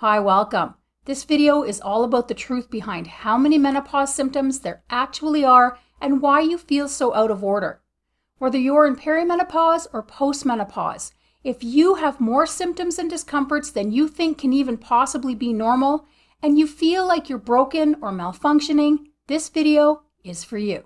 Hi, welcome. This video is all about the truth behind how many menopause symptoms there actually are and why you feel so out of order. Whether you're in perimenopause or postmenopause, if you have more symptoms and discomforts than you think can even possibly be normal, and you feel like you're broken or malfunctioning, this video is for you.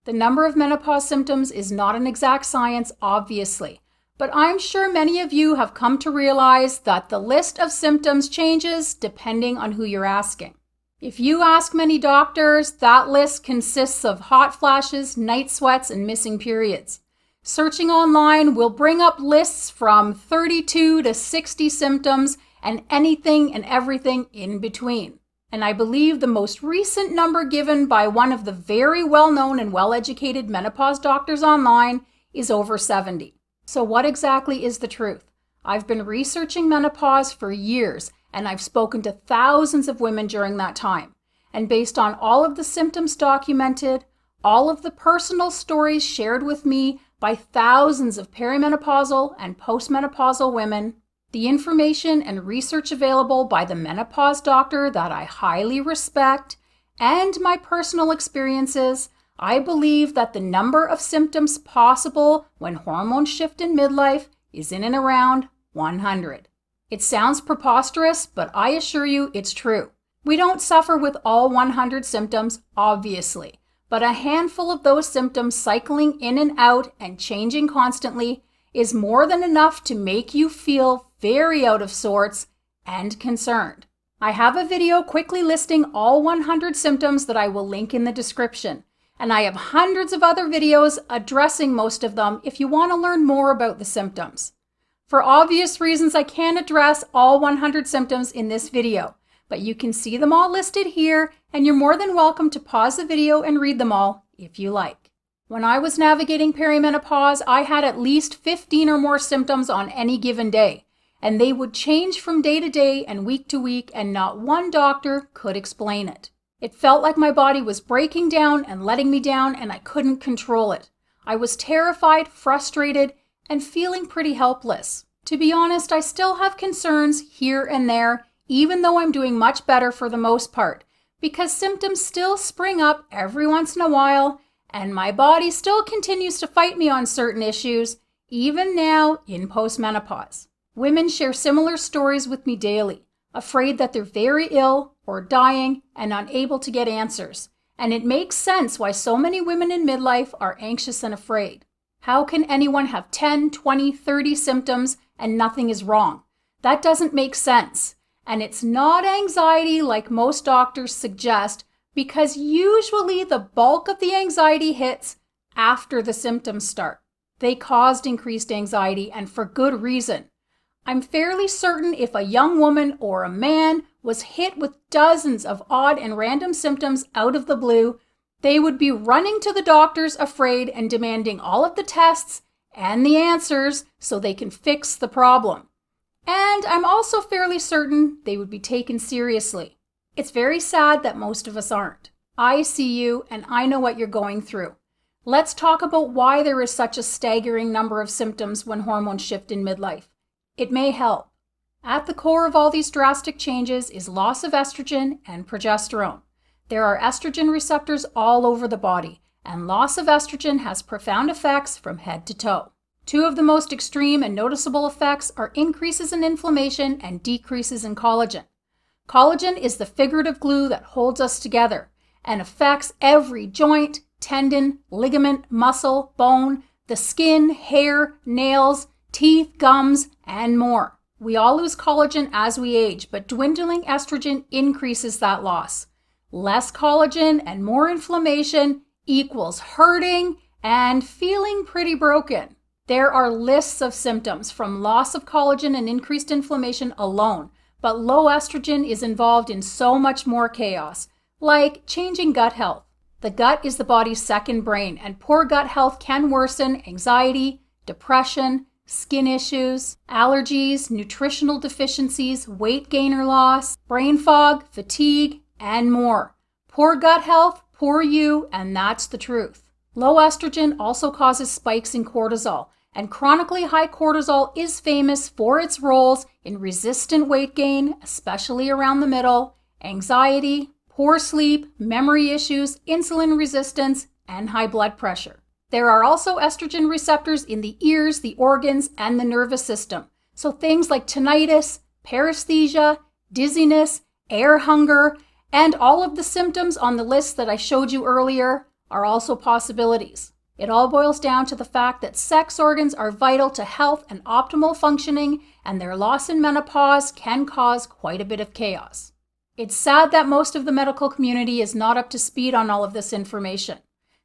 The number of menopause symptoms is not an exact science, obviously, but I'm sure many of you have come to realize that the list of symptoms changes depending on who you're asking. If you ask many doctors, that list consists of hot flashes, night sweats, and missing periods. Searching online will bring up lists from 32 to 60 symptoms and anything and everything in between. And I believe the most recent number given by one of the very well-known and well-educated menopause doctors online is over 70. So what exactly is the truth? I've been researching menopause for years, and I've spoken to thousands of women during that time. And based on all of the symptoms documented, all of the personal stories shared with me by thousands of perimenopausal and postmenopausal women, the information and research available by the menopause doctor that I highly respect, and my personal experiences, I believe that the number of symptoms possible when hormones shift in midlife is in and around 100. It sounds preposterous, but I assure you it's true. We don't suffer with all 100 symptoms, obviously, but a handful of those symptoms cycling in and out and changing constantly is more than enough to make you feel very out of sorts and concerned. I have a video quickly listing all 100 symptoms that I will link in the description. And I have hundreds of other videos addressing most of them if you want to learn more about the symptoms. For obvious reasons, I can't address all 100 symptoms in this video, but you can see them all listed here, and you're more than welcome to pause the video and read them all if you like. When I was navigating perimenopause, I had at least 15 or more symptoms on any given day, and they would change from day to day and week to week, and not one doctor could explain it. It felt like my body was breaking down and letting me down, and I couldn't control it. I was terrified, frustrated, and feeling pretty helpless. To be honest, I still have concerns here and there, even though I'm doing much better for the most part, because symptoms still spring up every once in a while, and my body still continues to fight me on certain issues, even now in postmenopause. Women share similar stories with me daily, afraid that they're very ill or dying and unable to get answers. And it makes sense why so many women in midlife are anxious and afraid. How can anyone have 10, 20, 30 symptoms and nothing is wrong? That doesn't make sense. And it's not anxiety like most doctors suggest, because usually the bulk of the anxiety hits after the symptoms start. They caused increased anxiety, and for good reason. I'm fairly certain if a young woman or a man was hit with dozens of odd and random symptoms out of the blue, they would be running to the doctors afraid and demanding all of the tests and the answers so they can fix the problem. And I'm also fairly certain they would be taken seriously. It's very sad that most of us aren't. I see you and I know what you're going through. Let's talk about why there is such a staggering number of symptoms when hormones shift in midlife. It may help. At the core of all these drastic changes is loss of estrogen and progesterone. There are estrogen receptors all over the body, and loss of estrogen has profound effects from head to toe. Two of the most extreme and noticeable effects are increases in inflammation and decreases in collagen. Collagen is the figurative glue that holds us together and affects every joint, tendon, ligament, muscle, bone, the skin, hair, nails, teeth, gums, and more. We all lose collagen as we age, but dwindling estrogen increases that loss. Less collagen and more inflammation equals hurting and feeling pretty broken. There are lists of symptoms from loss of collagen and increased inflammation alone, but low estrogen is involved in so much more chaos, like changing gut health. The gut is the body's second brain, and poor gut health can worsen anxiety, depression, skin issues, allergies, nutritional deficiencies, weight gain or loss, brain fog, fatigue, and more. Poor gut health, poor you, and that's the truth. Low estrogen also causes spikes in cortisol, and chronically high cortisol is famous for its roles in resistant weight gain, especially around the middle, anxiety, poor sleep, memory issues, insulin resistance, and high blood pressure. There are also estrogen receptors in the ears, the organs, and the nervous system. So things like tinnitus, paresthesia, dizziness, air hunger, and all of the symptoms on the list that I showed you earlier are also possibilities. It all boils down to the fact that sex organs are vital to health and optimal functioning, and their loss in menopause can cause quite a bit of chaos. It's sad that most of the medical community is not up to speed on all of this information.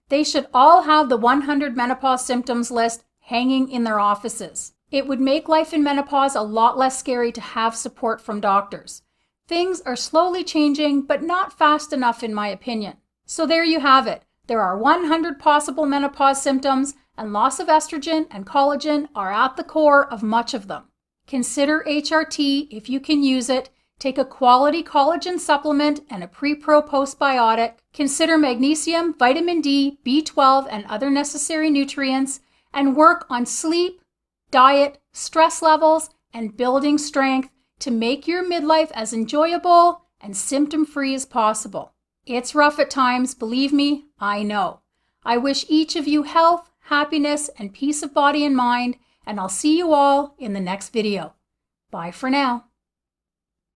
They should all have the 100 menopause symptoms list hanging in their offices. It would make life in menopause a lot less scary to have support from doctors. Things are slowly changing, but not fast enough in my opinion. So there you have it. There are 100 possible menopause symptoms, and loss of estrogen and collagen are at the core of much of them. Consider HRT if you can use it. Take a quality collagen supplement and a pre-pro postbiotic. Consider magnesium, vitamin D, B12, and other necessary nutrients, and work on sleep, diet, stress levels, and building strength to make your midlife as enjoyable and symptom-free as possible. It's rough at times, believe me, I know. I wish each of you health, happiness, and peace of body and mind, and I'll see you all in the next video. Bye for now.